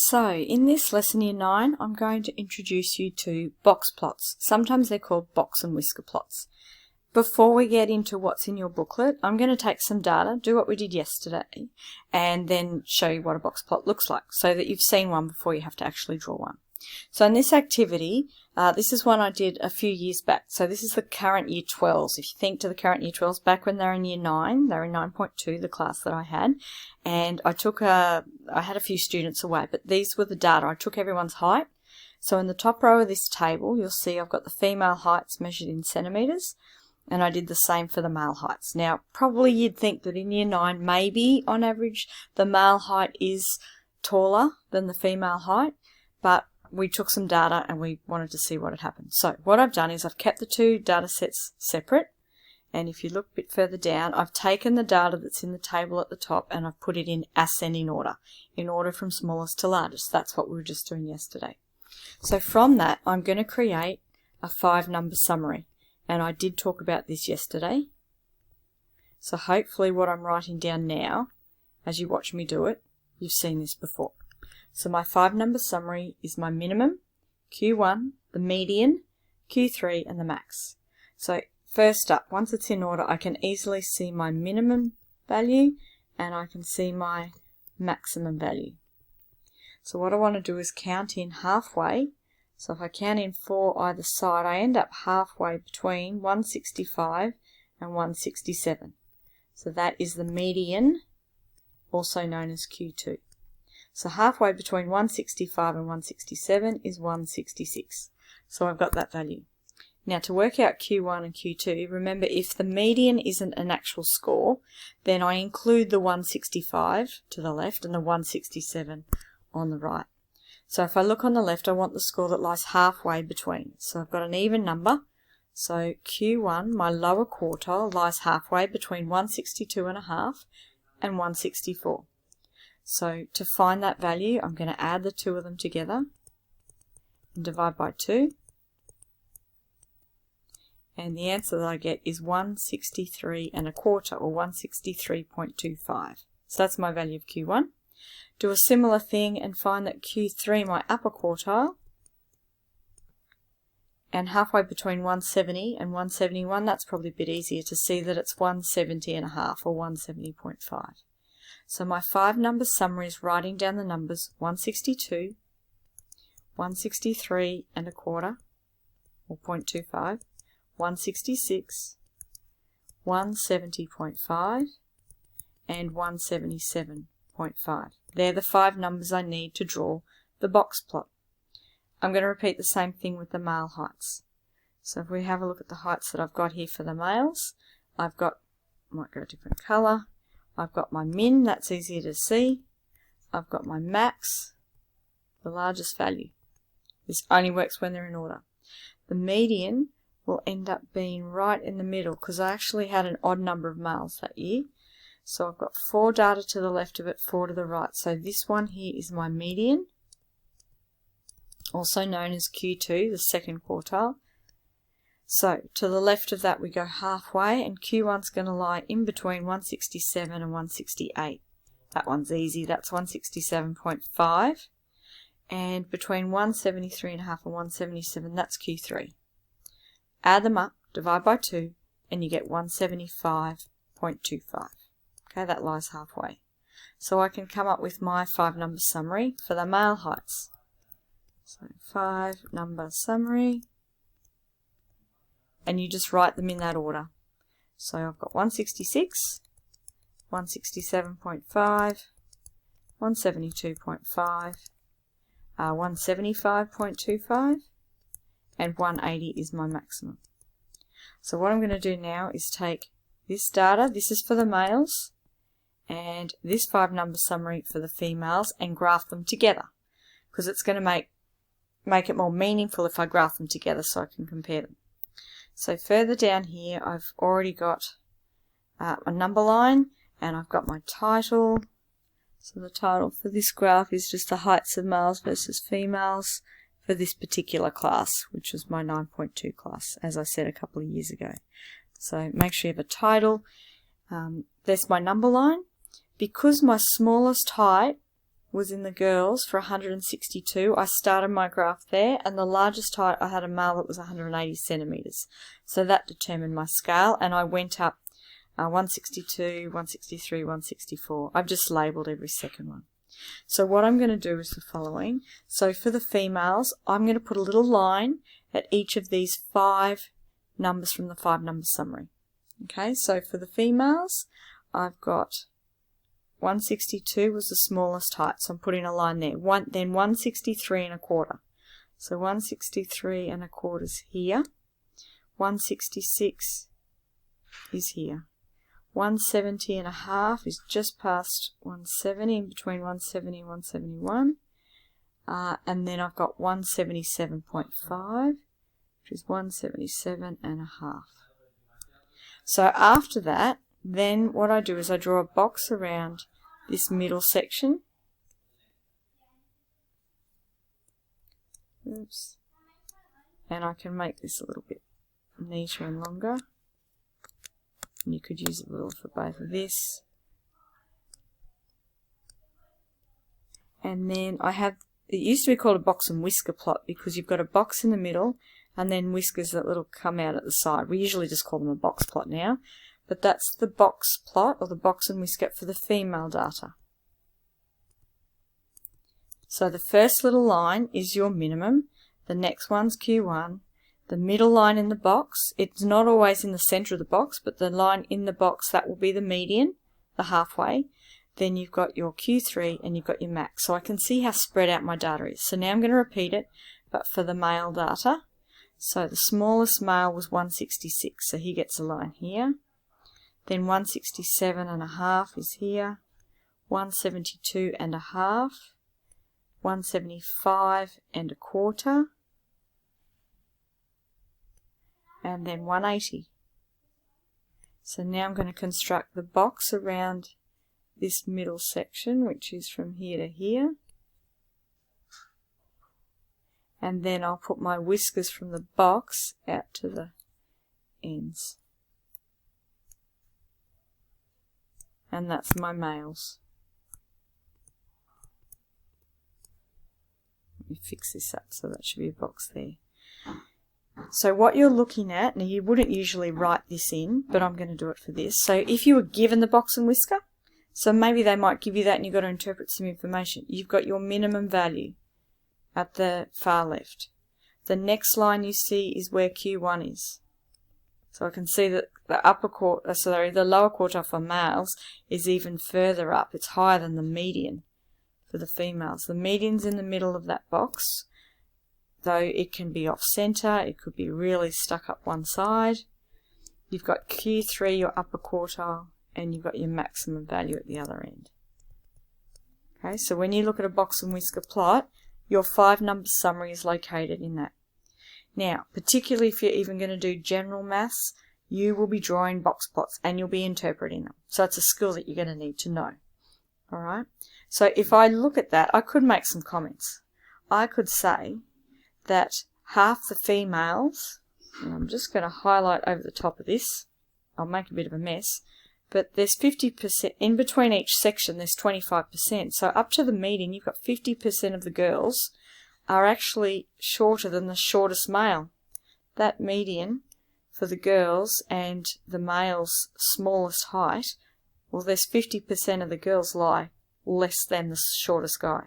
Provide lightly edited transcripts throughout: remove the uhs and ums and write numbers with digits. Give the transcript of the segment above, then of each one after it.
So in this lesson year 9, I'm going to introduce you to box plots. Sometimes they're called box and whisker plots. Before we get into what's in your booklet, I'm going to take some data, do what we did yesterday, and then show you what a box plot looks like so that you've seen one before you have to actually draw one. So in this activity, this is one I did a few years back. So this is the current year 12s. If you think to the current year 12s, back when they were in year 9, they were in 9.2, the class that I had, and I had a few students away, but these were the data. I took everyone's height. So in the top row of this table, you'll see I've got the female heights measured in centimetres, and I did the same for the male heights. Now, probably you'd think that in year 9, maybe on average, the male height is taller than the female height, but we took some data and we wanted to see what had happened. So what I've done is I've kept the two data sets separate, and if you look a bit further down, I've taken the data that's in the table at the top and I've put it in ascending order from smallest to largest. That's what we were just doing yesterday. So from that, I'm going to create a 5-number summary, and I did talk about this yesterday. So hopefully what I'm writing down now, as you watch me do it, you've seen this before. So my 5-number summary is my minimum, Q1, the median, Q3, and the max. So first up, once it's in order, I can easily see my minimum value and I can see my maximum value. So what I want to do is count in halfway. So if I count in 4 either side, I end up halfway between 165 and 167. So that is the median, also known as Q2. So halfway between 165 and 167 is 166. So I've got that value. Now to work out Q1 and Q2, remember if the median isn't an actual score, then I include the 165 to the left and the 167 on the right. So if I look on the left, I want the score that lies halfway between. So I've got an even number. So Q1, my lower quartile, lies halfway between 162.5 and 164. So to find that value, I'm going to add the two of them together and divide by 2. And the answer that I get is 163.25 or 163.25. So that's my value of Q1. Do a similar thing and find that Q3, my upper quartile, and halfway between 170 and 171, that's probably a bit easier to see that it's 170.5 or 170.5. So my 5-number summary is writing down the numbers 162, 163.25 or 0.25, 166, 170.5 and 177.5. They're the 5 numbers I need to draw the box plot. I'm going to repeat the same thing with the male heights. So if we have a look at the heights that I've got here for the males, might go a different colour. I've got my min, that's easier to see. I've got my max, the largest value. This only works when they're in order. The median will end up being right in the middle because I actually had an odd number of males that year. So I've got 4 data to the left of it, 4 to the right. So this one here is my median, also known as Q2, the second quartile. So to the left of that we go halfway, and Q1's going to lie in between 167 and 168. That one's easy, that's 167.5. And between 173.5 and 177, that's Q3. Add them up, divide by 2, and you get 175.25. Okay, that lies halfway. So I can come up with my 5-number summary for the male heights. So 5-number summary. And you just write them in that order. So I've got 166, 167.5, 172.5, 175.25, and 180 is my maximum. So what I'm going to do now is take this data, this is for the males, and this 5-number summary for the females, and graph them together, because it's going to make it more meaningful if I graph them together so I can compare them. So further down here I've already got a number line, and I've got my title. So the title for this graph is just the heights of males versus females for this particular class, which was my 9.2 class, as I said a couple of years ago. So make sure you have a title. There's my number line. Because my smallest height was in the girls for 162. I started my graph there, and the largest height I had a male that was 180 centimetres. So that determined my scale, and I went up 162, 163, 164. I've just labelled every second one. So what I'm going to do is the following. So for the females, I'm going to put a little line at each of these 5 numbers from the 5 number summary. Okay, so for the females, I've got 162 was the smallest height, so I'm putting a line there. Then 163 and a quarter. So 163 and a quarter is here. 166 is here. 170 and a half is just past 170, in between 170 and 171. And then I've got 177.5, which is 177 and a half. So after that, then what I do is I draw a box around this middle section. Oops. And I can make this a little bit neater and longer. And you could use a little for both of this. And then I have, it used to be called a box and whisker plot because you've got a box in the middle and then whiskers that little come out at the side. We usually just call them a box plot now. But that's the box plot, or the box and whisker, for the female data. So the first little line is your minimum, the next one's Q1, the middle line in the box, it's not always in the centre of the box, but the line in the box, that will be the median, the halfway. Then you've got your Q3 and you've got your max. So I can see how spread out my data is. So now I'm going to repeat it, but for the male data. So the smallest male was 166, so he gets a line here. Then 167 and a half is here, 172 and a half, 175 and a quarter, and then 180. So now I'm going to construct the box around this middle section, which is from here to here. And then I'll put my whiskers from the box out to the ends. And that's my males. Let me fix this up, so that should be a box there. So what you're looking at, now you wouldn't usually write this in, but I'm going to do it for this. So if you were given the box and whisker, so maybe they might give you that and you've got to interpret some information. You've got your minimum value at the far left. The next line you see is where Q1 is. So I can see that the the lower quartile for males is even further up. It's higher than the median for the females. The median's in the middle of that box, though it can be off center, it could be really stuck up one side. You've got Q3, your upper quartile, and you've got your maximum value at the other end. Okay, so when you look at a box and whisker plot, your 5 number summary is located in that. Now, particularly if you're even going to do general maths, you will be drawing box plots and you'll be interpreting them. So it's a skill that you're going to need to know. Alright, so if I look at that, I could make some comments. I could say that half the females, and I'm just going to highlight over the top of this, I'll make a bit of a mess, but there's 50%, in between each section there's 25%, so up to the median you've got 50% of the girls are actually shorter than the shortest male. That median for the girls and the male's smallest height, well, there's 50% of the girls lie less than the shortest guy.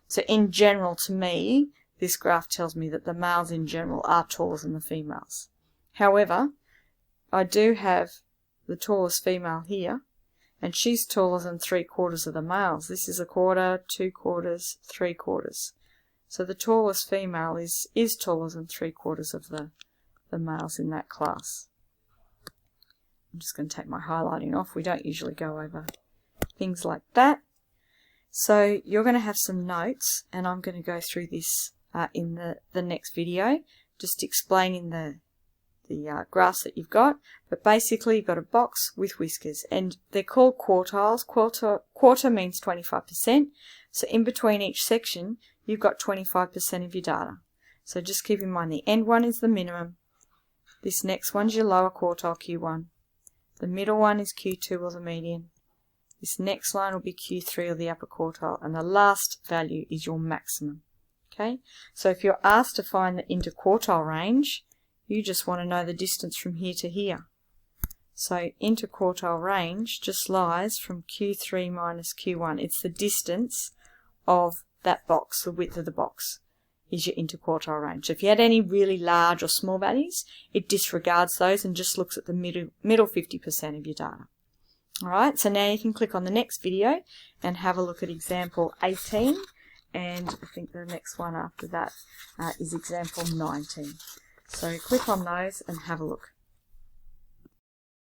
So in general, to me, this graph tells me that the males in general are taller than the females. However, I do have the tallest female here, and she's taller than 3/4 of the males. This is 1/4, 2/4, 3/4. So the tallest female is taller than 3/4 of the males in that class. I'm just going to take my highlighting off. We don't usually go over things like that. So you're going to have some notes, and I'm going to go through this in the next video, just explaining the graphs that you've got. But basically you've got a box with whiskers, and they're called quartiles. Quarter means 25%. So in between each section you've got 25% of your data. So just keep in mind the end one is the minimum. This next one's your lower quartile, Q1. The middle one is Q2 or the median. This next line will be Q3 or the upper quartile, and the last value is your maximum. Okay, so if you're asked to find the interquartile range, you just want to know the distance from here to here. So interquartile range just lies from Q3 minus Q1. It's the distance of that box, the width of the box is your interquartile range. So if you had any really large or small values, it disregards those and just looks at the middle 50% of your data. Alright, so now you can click on the next video and have a look at example 18, and I think the next one after that is example 19. So click on those and have a look.